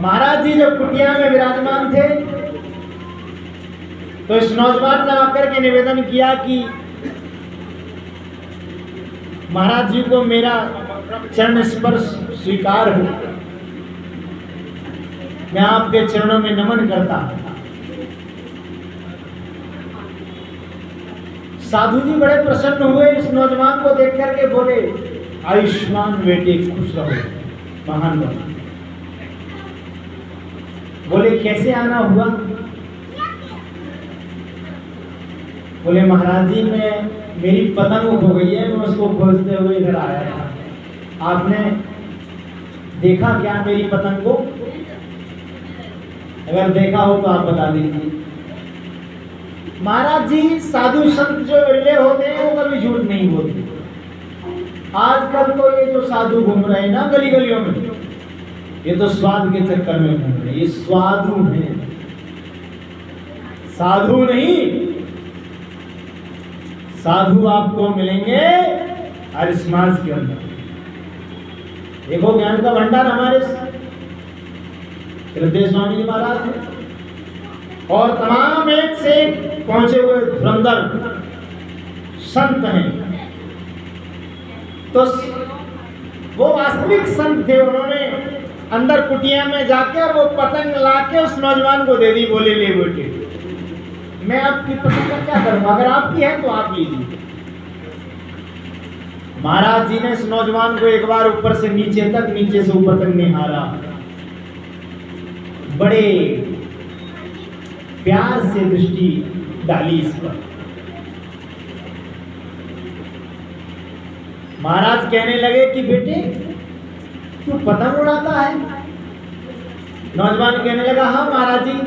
महाराज जी जब कुटिया में विराजमान थे तो इस नौजवान ने आकर के निवेदन किया कि महाराज जी को मेरा चरण स्पर्श स्वीकार हो, मैं आपके चरणों में नमन करता हूं। साधु जी बड़े प्रसन्न हुए इस नौजवान को देख करके, बोले आयुष्मान बेटे खुश रहो, महान बनो। बोले कैसे आना हुआ? बोले महाराज जी मैं मेरी पतंग हो गई है, मैं उसको खोजते हुए इधर आया था। आपने देखा क्या मेरी पतंग को? अगर देखा हो तो आप बता दीजिए। महाराज जी साधु संत जो विरले होते हैं वो कभी झूठ नहीं बोलते। आजकल तो ये जो साधु घूम रहे हैं ना गली गलियों में, ये तो स्वाद के चक्कर में घूम रहे हैं। ये स्वादु हैं, साधु नहीं। साधु आपको मिलेंगे हर समाज के अंदर। देखो ज्ञान का भंडार हमारे हृदय स्वामी जी महाराज हैं और तमाम एक से पहुंचे हुए धुरंधर संत हैं। तो वो वास्तविक संत थे। उन्होंने अंदर कुटिया में जाकर वो पतंग लाके उस नौजवान को दे दी। बोले ले बेटे, मैं आपकी पतंग का क्या करूंगा, अगर आपकी है तो आप लीजिए। महाराज जी ने इस नौजवान को एक बार ऊपर से नीचे तक, नीचे से ऊपर तक निहारा, बड़े प्यार से दृष्टि डाली इस पर। महाराज कहने लगे कि बेटे तू पतंग उड़ाता है? नौजवान कहने लगा हाँ महाराज जी,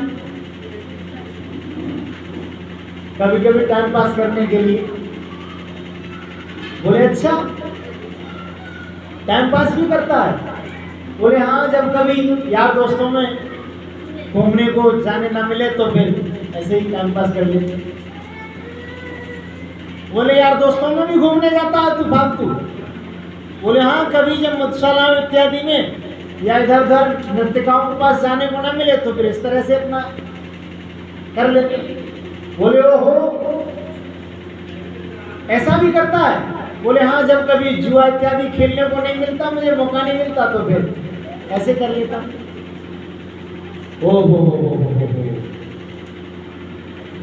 कभी कभी टाइम पास करने के लिए। बोले अच्छा, टाइम पास भी करता है? बोले हाँ, जब कभी यार दोस्तों में घूमने को जाने ना मिले तो फिर ऐसे ही टाइम पास कर लेते। बोले यार दोस्तों में भी घूमने जाता है तू फालतू? बोले हाँ, कभी जब मधुशाला इत्यादि में या इधर उधर नर्तिकाओं के पास जाने को ना मिले तो फिर इस तरह से अपना कर लेते। बोले ओहो, ऐसा भी करता है? बोले हाँ, जब कभी जुआ इत्यादि खेलने को नहीं मिलता, मुझे मौका नहीं मिलता तो फिर ऐसे कर लेता। ओ हो।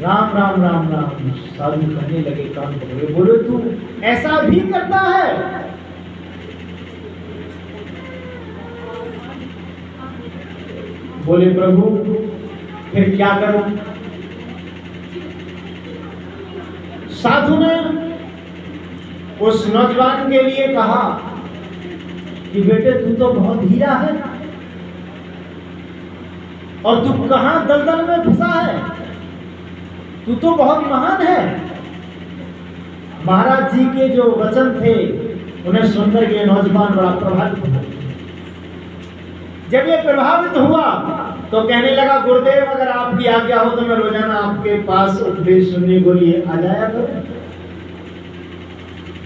राम राम राम राम। साधु कहने लगे, कान पकड़े, बोले तू ऐसा भी करता है? बोले प्रभु फिर क्या करूं? साधु ने उस नौजवान के लिए कहा कि बेटे तू तो बहुत हीरा है और तू कहां दलदल में फंसा है, तू तो बहुत महान है। महाराज जी के जो वचन थे उन्हें सुनकर के नौजवान बड़ा प्रभावित हुआ। जब ये प्रभावित हुआ तो कहने लगा गुरुदेव अगर आपकी आज्ञा हो तो मैं रोजाना आपके पास उपदेश सुनने को लिए आ जाया करूं।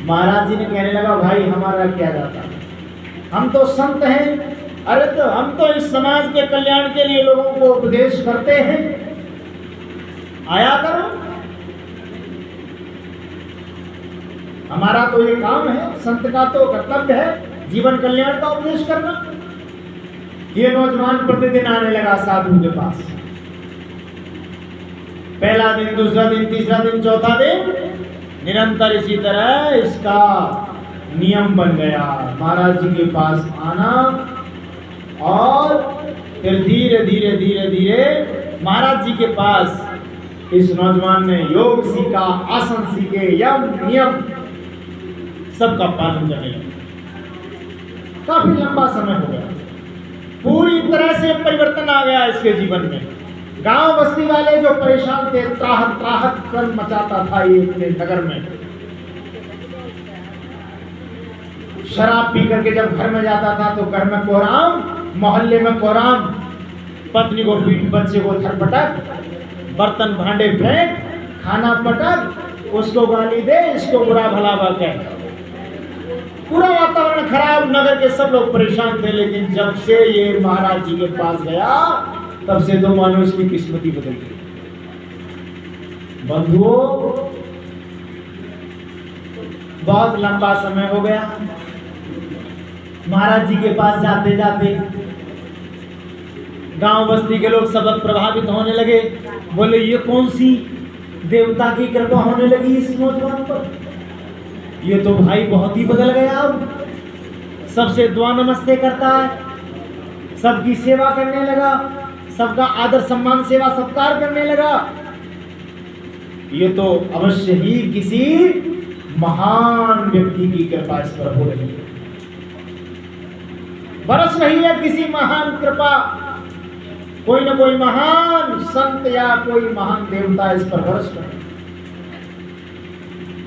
महाराज जी ने कहने लगा भाई हमारा क्या जाता है, हम तो संत हैं। अरे तो हम तो इस समाज के कल्याण के लिए लोगों को उपदेश करते हैं, आया करो। हमारा तो ये काम है, संत का तो कर्तव्य है जीवन कल्याण का उपदेश करना। ये नौजवान प्रतिदिन आने लगा साधु के पास। पहला दिन, दूसरा दिन, तीसरा दिन, चौथा दिन, निरंतर इसी तरह इसका नियम बन गया महाराज जी के पास आना। और फिर धीरे धीरे धीरे धीरे महाराज जी के पास इस नौजवान ने योग सीखा, आसन सीखे, यम नियम सबका पालन करने लगा। काफी लंबा समय हो गया, पूरी तरह से परिवर्तन आ गया इसके जीवन में। गांव बस्ती वाले जो परेशान थे, त्राहत त्राहत कर मचाता था ये अपने नगर में। शराब पी करके जब घर में जाता था तो घर में कोहराम, मोहल्ले में कोहराम, पत्नी को पीट, बच्चे को थरपटक, बर्तन भांडे फेंक, खाना पटक, उसको गाली दे, इसको बुरा भला कह। पूरा वातावरण खराब, नगर के सब लोग परेशान थे। लेकिन जब से ये महाराज जी के पास गया तब से तो मानो इसकी किस्मत ही बदल गई। बंधुओं, बहुत लंबा समय हो गया महाराज जी के पास जाते जाते। गांव बस्ती के लोग सब प्रभावित होने लगे। बोले ये कौन सी देवता की कृपा होने लगी इस नौजवान पर, ये तो भाई बहुत ही बदल गया। अब सबसे दुआ नमस्ते करता है, सबकी सेवा करने लगा, सबका आदर सम्मान सेवा सत्कार करने लगा। ये तो अवश्य ही किसी महान व्यक्ति की कृपा इस पर हो रही है, बरस रही है किसी महान कृपा। कोई न कोई महान संत या कोई महान देवता इस पर बरस रहे।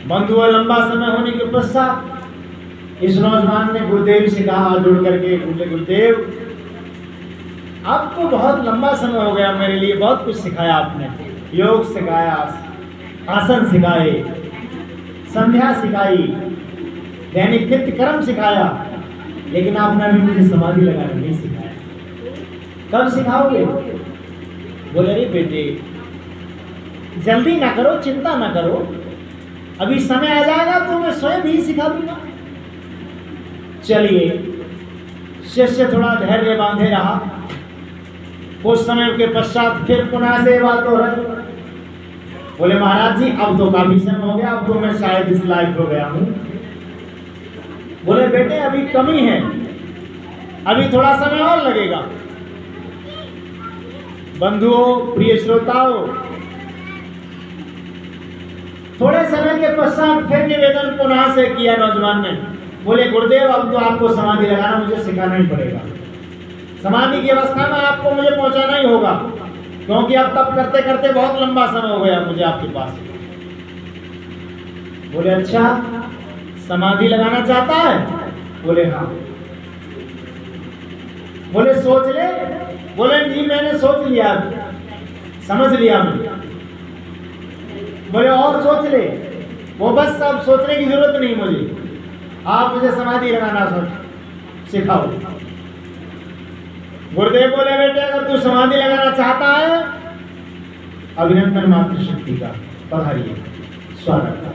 बंधुओं, लंबा समय होने के पश्चात इस नौजवान ने गुरुदेव से कहा, हाथ जोड़ करके, बोले गुरुदेव आपको बहुत लंबा समय हो गया, मेरे लिए बहुत कुछ सिखाया आपने, योग सिखाया, आसन सिखाए, संध्या सिखाई, दैनिक नित्य कर्म सिखाया, लेकिन आपने अभी मुझे समाधि लगाना नहीं सिखाया। कब सिखाओगे? बोले अरे बेटे जल्दी ना करो, चिंता ना करो, अभी समय आ जाएगा तो मैं स्वयं ही सिखा दूंगा। चलिए, शिष्य थोड़ा धैर्य बांधे रहा। कुछ समय के पश्चात फिर पुनः से बात हो रही। बोले महाराज जी अब तो काफी समय हो गया, अब तो मैं शायद इस लायक हो गया हूं। बोले बेटे अभी कमी है, अभी थोड़ा समय और लगेगा। बंधुओं, प्रिय श्रोताओं, थोड़े समय के पश्चात फिर निवेदन पुनः से किया नौजवान ने। बोले गुरुदेव अब तो आपको समाधि लगाना मुझे सिखाना ही पड़ेगा, समाधि की अवस्था में आपको मुझे पहुंचाना ही होगा, क्योंकि अब तब करते करते बहुत लंबा समय हो गया मुझे आपके पास। बोले अच्छा समाधि लगाना चाहता है? बोले हाँ। बोले सोच ले? बोले जी मैंने सोच लिया, समझ लिया मैंने। बोले और सोच ले? वो बस अब सोचने की जरूरत नहीं मुझे, आप मुझे समाधि लगाना सिखाओ। गुरुदेव बोले बेटे अगर तू समाधि लगाना चाहता है, अभिनंदन मातृशक्ति का, पधारिए, स्वागत का।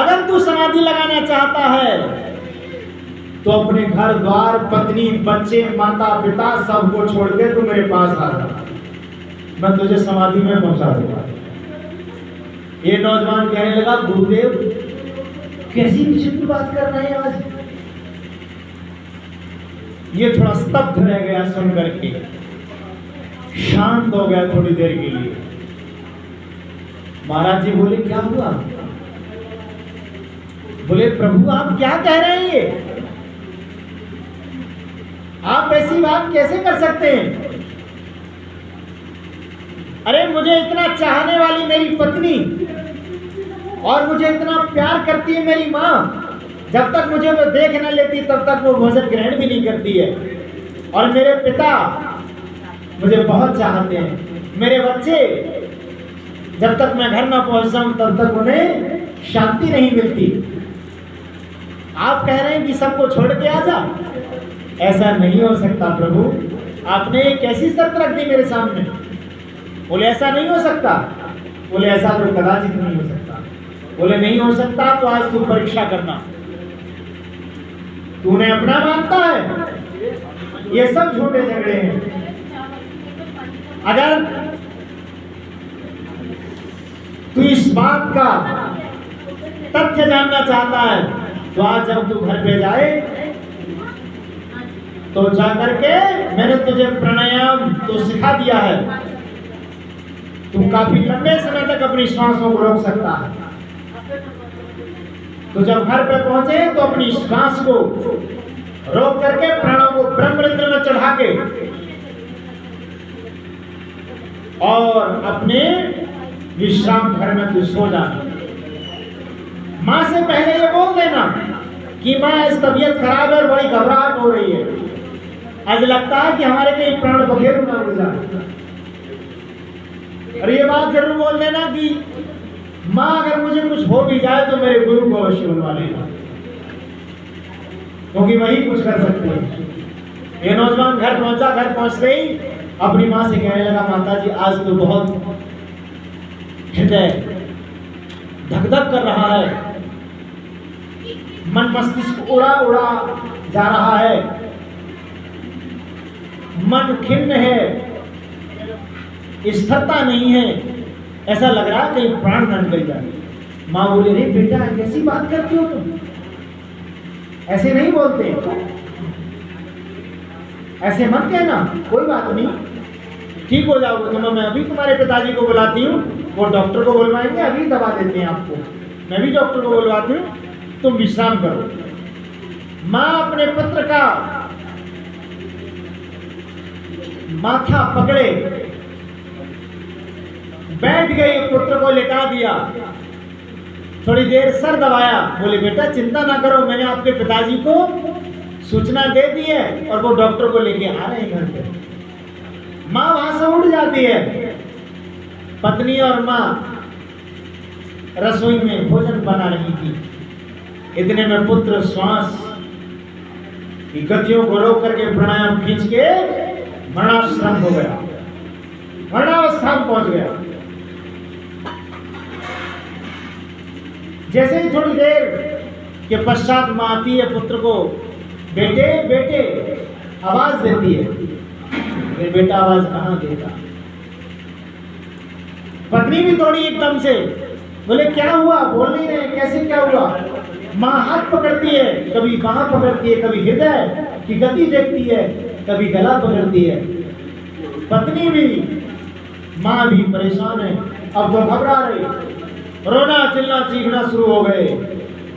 अगर तू समाधि लगाना चाहता है तो अपने घर द्वार, पत्नी, बच्चे, माता पिता सबको छोड़ के तू मेरे पास आ जा, मैं तुझे समाधि में पहुंचा दूंगा। ये नौजवान कहने लगा गुरुदेव कैसी विचित्र बात कर रहे हैं आज। ये थोड़ा स्तब्ध रह गया सुन करके, शांत हो गया थोड़ी देर के लिए। महाराज जी बोले क्या हुआ? बोले प्रभु आप क्या कह रहे हैं, ये आप ऐसी बात कैसे कर सकते हैं? अरे मुझे इतना चाहने वाली मेरी पत्नी और मुझे इतना प्यार करती है मेरी माँ, जब तक मुझे वो देख न लेती तब तक वो भोजन ग्रहण भी नहीं करती है। और मेरे पिता मुझे बहुत चाहते हैं, मेरे बच्चे जब तक मैं घर ना पहुंच जाऊं तब तक उन्हें शांति नहीं मिलती। आप कह रहे हैं कि सबको छोड़ के आ जा? ऐसा नहीं हो सकता प्रभु, आपने कैसी शर्त रख दी मेरे सामने। बोले ऐसा नहीं हो सकता। बोले ऐसा तो कदाचित नहीं हो सकता। बोले नहीं हो सकता तो आज तू परीक्षा करना, तूने अपना मानता है, ये सब झूठे झगड़े हैं। अगर तू इस बात का तथ्य जानना चाहता है तो आज जब तू घर पे जाए तो जाकर के मैंने तुझे प्राणायाम तो सिखा दिया है, तू काफी लंबे समय तक अपनी श्वासों को रोक सकता है। तो जब घर पे पहुंचे तो अपनी श्वास को रोक करके प्राणों को ब्रह्मरंध्र में चढ़ा के और अपने विश्राम घर में तू सो जाना। माँ से पहले ये बोल देना कि माँ इस तबीयत खराब है, बड़ी घबराहट हो रही है, आज लगता है कि हमारे कहीं प्राण बखेर ना हो जाए। और ये बात जरूर बोल देना कि माँ अगर मुझे कुछ हो भी जाए तो मेरे गुरु को अवश्य बुलवा लेना। क्योंकि वही कुछ कर सकते हैं। ये नौजवान घर पहुंचा, घर पहुंचते ही अपनी माँ से कहने लगा, माता जी आज तो बहुत हृदय धक धक कर रहा है, मन मस्तिष्क उड़ा उड़ा जा रहा है, मन खिन्न है, स्थिरता नहीं है, ऐसा लग रहा है कहीं प्राण न निकल जाए। माँ बोले, रे बेटा कैसी बात करते हो तुम, ऐसे नहीं बोलते, ऐसे मत कहना, कोई बात नहीं, ठीक हो जाओगे तुम। मैं अभी तुम्हारे पिताजी को बुलाती हूँ, वो डॉक्टर को बुलवाएंगे, अभी दवा देते हैं आपको। मैं भी डॉक्टर को बुलवाती हूँ, तुम विश्राम करो। माँ अपने पुत्र का माथा पकड़े बैठ गई, पुत्र को लेटा दिया, थोड़ी देर सर दबाया, बोले बेटा चिंता ना करो, मैंने आपके पिताजी को सूचना दे दी है और वो डॉक्टर को लेके आ रहे हैं घर पे। माँ वहां से उठ जाती है, पत्नी और माँ रसोई में भोजन बना रही थी। इतने में पुत्र श्वास की गतियों को रोक करके प्राणायाम खींच के मरणाश्रम हो गया, मरणावस्था में पहुंच गया। जैसे ही थोड़ी देर के पश्चात माँ आती है, पुत्र को बेटे बेटे आवाज देती है। ये बेटा आवाज कहाँ देता, पत्नी भी थोड़ी एकदम से बोले क्या हुआ, बोल नहीं रहे, कैसे क्या हुआ। माँ हाथ पकड़ती है, कभी बाँह पकड़ती है, कभी हृदय की गति देखती है, कभी गला पकड़ती है। पत्नी भी, माँ भी परेशान है, अब तो घबरा रही, रोना चिल्ला चीखना शुरू हो गए।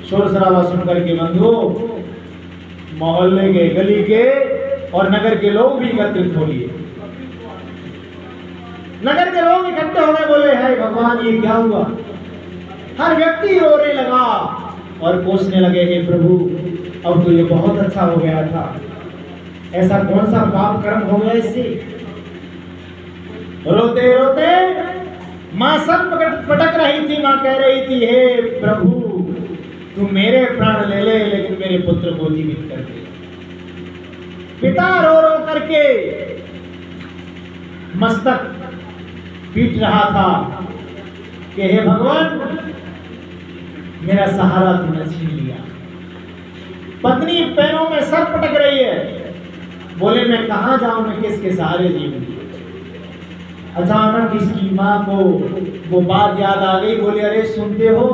शोर शराबा सुन करके बंधुओं, मोहल्ले के, गली के और नगर के लोग भी एकत्रित हो लिए। नगर के लोग इकट्ठे हो गए, बोले है भगवान ये क्या हुआ। हर व्यक्ति रोने लगा और कोसने लगे, हे प्रभु अब तो ये बहुत अच्छा हो गया था, ऐसा कौन सा पाप कर्म हो गया इससे। रोते रोते माँ सर पटक रही थी, माँ कह रही थी, हे प्रभु तू मेरे प्राण ले ले लेकिन मेरे पुत्र को जीवित कर दे। पिता रो रो करके मस्तक पीट रहा था कि हे भगवान मेरा सहारा तूने छीन लिया। पत्नी पैरों में सर पटक रही है, बोले मैं कहां जाऊं, मैं किसके सहारे जीऊं। अचानक इसकी माँ को वो बात याद आ गई, बोले अरे सुनते हो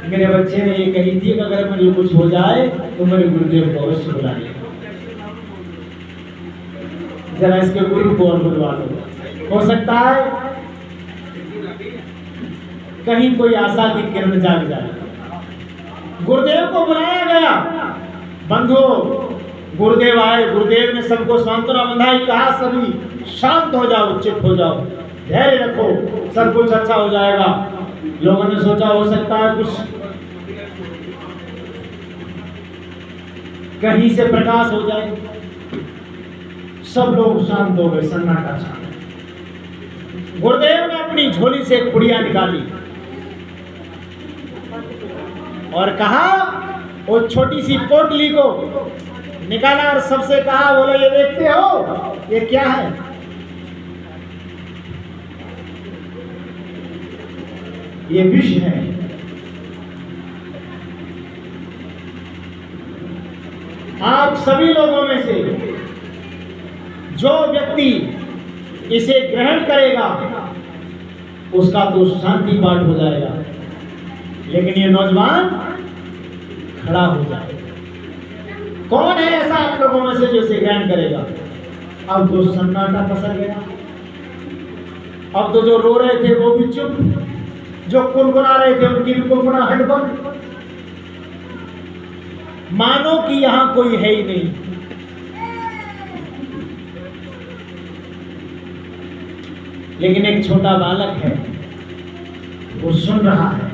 मेरे बच्चे ने ये कही थी कि अगर मुझे कुछ हो जाए तो मेरे गुरुदेव को अवश्य बुलाइए, जरा इसके गुरु को और बुलवा लो, हो सकता है कहीं कोई आशा की किरण जाग जाए। गुरुदेव को बुलाया गया। बंधुओं गुरुदेव आए, गुरुदेव ने सबको सांत्वना बंधाई, कहा सभी शांत हो जाओ, चुप हो जाओ, धैर्य रखो, सब कुछ अच्छा हो जाएगा। लोगों ने सोचा हो सकता है कुछ कहीं से प्रकाश हो जाए। सब लोग शांत हो गए, सन्नाटा छा गया। गुरुदेव ने अपनी झोली से एक पुड़िया निकाली और कहा, वो छोटी सी पोटली को निकाला और सबसे कहा, बोलो ये देखते हो ये क्या है। ये विष है। आप सभी लोगों में से जो व्यक्ति इसे ग्रहण करेगा उसका तो शांति पाठ हो जाएगा, लेकिन ये नौजवान खड़ा हो जाएगा। कौन है ऐसा आप लोगों में से जो इसे ग्रहण करेगा। अब तो सन्नाटा पसर गया। अब तो जो रो रहे थे वो भी चुप, जो कुनकुना रहे थे उनकी भी कुनकुनाहट बंद, मानो कि यहां कोई है ही नहीं। लेकिन एक छोटा बालक है, वो सुन रहा है।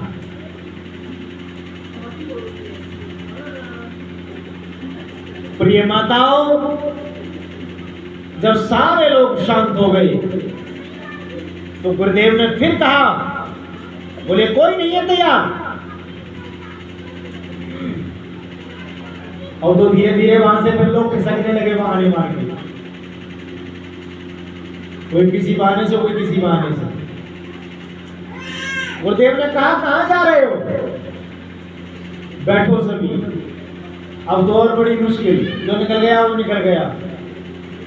प्रिय माताओं, जब सारे लोग शांत हो गए तो गुरुदेव ने फिर कहा, बोले कोई नहीं है तैयार। और तो धीरे धीरे वहां से फिर लोग खिसकने लगे बहाने मार के, कोई किसी बहाने से, कोई किसी बहाने से। गुरुदेव ने कहा कहां जा रहे हो? बैठो सभी। अब तो और बड़ी मुश्किल, जो निकल गया वो निकल गया।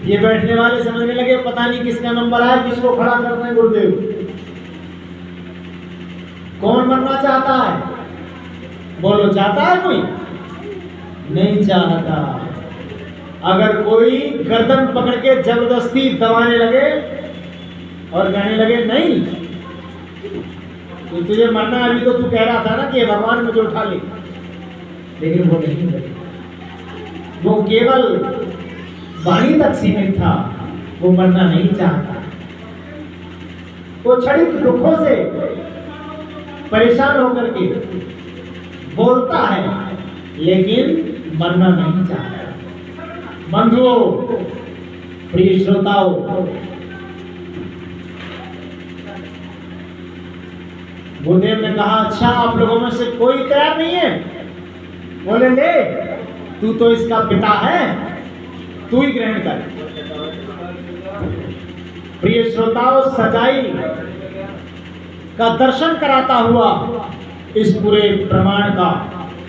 ये बैठने वाले समझने लगे पता नहीं किसका नंबर आया, किसको खड़ा करते हैं गुरुदेव। कौन मरना चाहता है? बोलो, चाहता है कोई? नहीं चाहता। अगर कोई गर्दन पकड़ के जबरदस्ती दबाने लगे और कहने लगे नहीं तो तुझे मरना, अभी तो तू कह रहा था ना कि भगवान मुझे उठा ले, लेकिन वो नहीं करे। वो केवल वाणी तक सीमित था, वो मरना नहीं चाहता। वो क्षणिक दुखों से परेशान होकर के बोलता है, लेकिन मरना नहीं चाहता। बंधुओं, प्रिय श्रोताओं, गुरुदेव ने कहा अच्छा आप लोगों में से कोई तैयार नहीं है? बोले ले, तू तो इसका पिता है, तू ही ग्रहण कर। प्रिय श्रोताओं, सच्चाई का दर्शन कराता हुआ इस पूरे प्रमाण का,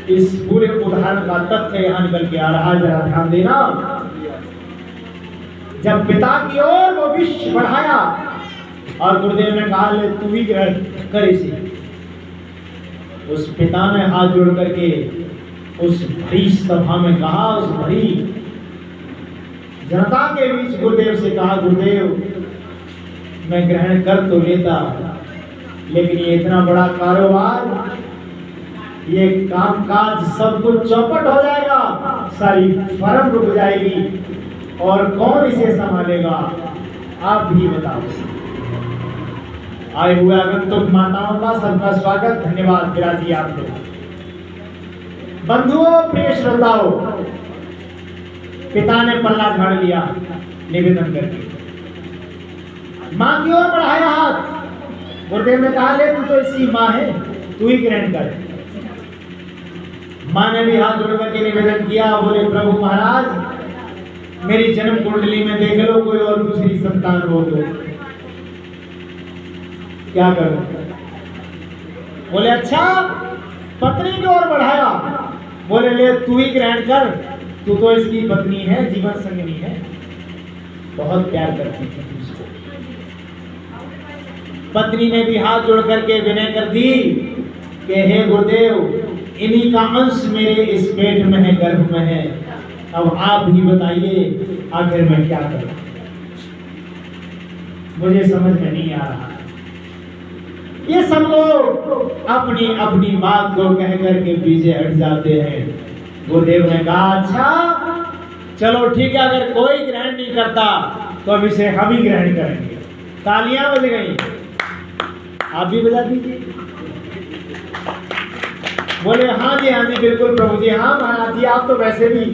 इस पूरे उदाहरण का तथ्य यहां निकल के आ रहा है। जरा ध्यान देना। जब पिता की ओर वो विष बढ़ाया और गुरुदेव ने कहा ले तू ही ग्रहण कर इसे, उस पिता ने हाथ जोड़ करके उस भरी सभा में कहा, उस भरी जनता के बीच गुरुदेव से कहा, गुरुदेव मैं ग्रहण कर तो लेता, लेकिन ये इतना बड़ा कारोबार, ये काम काज सब कुछ चौपट हो जाएगा, सारी फर्म रुक जाएगी और कौन इसे संभालेगा? आप भी बताओ। आए हुए आगंतुक माताओं का सबका स्वागत, धन्यवाद। विराजी आप लोग। बंधुओं, प्रिय श्रोताओं, पिता ने पल्ला झाड़ लिया निवेदन करके, मां की ओर बढ़ाया हाथ। गुरुदेव ने कहा ले तू तो इसकी मां है, तू ही ग्रहण कर। मां ने भी हाथ जोड़ करके निवेदन किया, बोले प्रभु महाराज मेरी जन्म कुंडली में देख लो कोई और दूसरी संतान हो तो क्या करूं? बोले अच्छा, पत्नी की ओर बढ़ाया, बोले ले तू ही ग्रहण कर, तू तो इसकी पत्नी है, जीवन संगिनी है, बहुत प्यार करती थी उसको। पत्नी ने भी हाथ जोड़ करके विनय कर दी कि हे गुरुदेव, इन्हीं का अंश मेरे इस पेट में है, गर्भ में है, अब आप ही बताइए आखिर मैं क्या करूं? मुझे समझ में नहीं आ रहा। ये सब लोग अपनी अपनी बात को कह करके पीछे हट जाते हैं। गुरुदेव ने कहा अच्छा चलो ठीक है, अगर कोई ग्रहण नहीं करता तो अब इसे हम ही ग्रहण करेंगे। तालियां बज गई, आप भी बजा दीजिए। बोले हाँ जी बिल्कुल प्रभु जी, हाँ महाराज जी, आप तो वैसे भी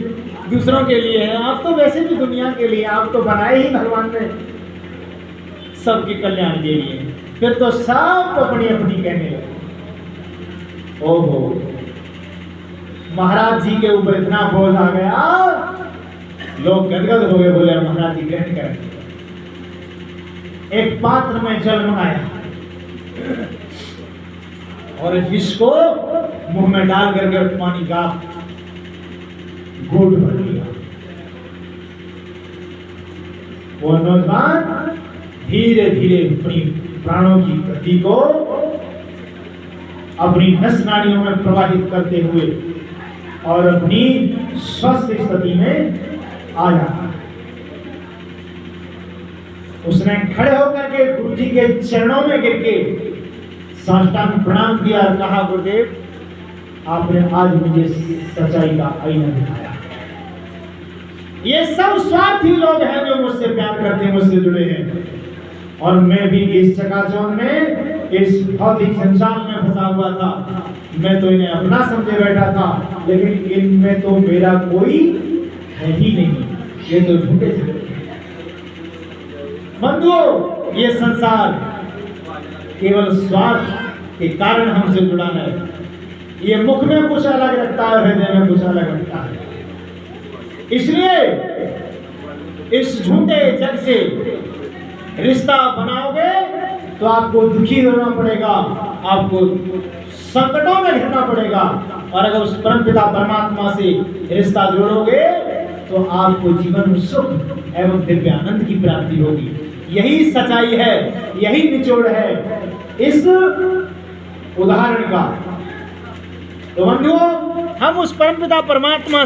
दूसरों के लिए हैं, आप तो वैसे भी दुनिया के लिए, आप तो बनाए ही भगवान ने सबके कल्याण के लिए। फिर तो सब अपनी अपनी कहने लगे। ओहो, महाराज जी के ऊपर इतना बोझ आ गया, लोग गदगद हो गए। बोले महाराज जी ग्रहण करें। एक पात्र में जल मंगाया और इसको मुंह में डाल करके पानी का घूंट भर लिया। वो नौजवान धीरे धीरे अपनी प्राणों की गति को अपनी नस नाड़ियों में प्रवाहित करते हुए और अपनी स्वस्थ स्थिति में आ जाता। उसने खड़े होकर के गुरु जी के चरणों में गिर के साष्टांग प्रणाम किया और कहा गुरुदेव, आपने आज मुझे सच्चाई का आईना दिखाया। ये सब स्वार्थी लोग हैं जो मुझसे प्यार करते हैं, मुझसे जुड़े हैं, और मैं भी इस चकाचौंध में, इस भौतिक संसार में फंसा हुआ था। मैं तो इन्हें अपना समझे बैठा था, लेकिन इनमें तो मेरा कोई है ही नहीं, ये तो झूठे झूठे। बंधुओं, ये संसार केवल स्वार्थ के कारण हमसे जुड़ा है। ये मुख में कुछ अलग रखता है, हृदय में कुछ अलग रखता है। इसलिए इस झूठे जग से रिश्ता बनाओगे तो आपको दुखी होना पड़ेगा, आपको संकटों में घिरना पड़ेगा। और अगर उस परमपिता परमात्मा से रिश्ता जोड़ोगे तो आपको जीवन में सुख एवं दिव्य आनंद की प्राप्ति होगी। यही सच्चाई है, यही निचोड़ है इस उदाहरण का। तो बंधुओं, हम उस परमपिता परमात्मा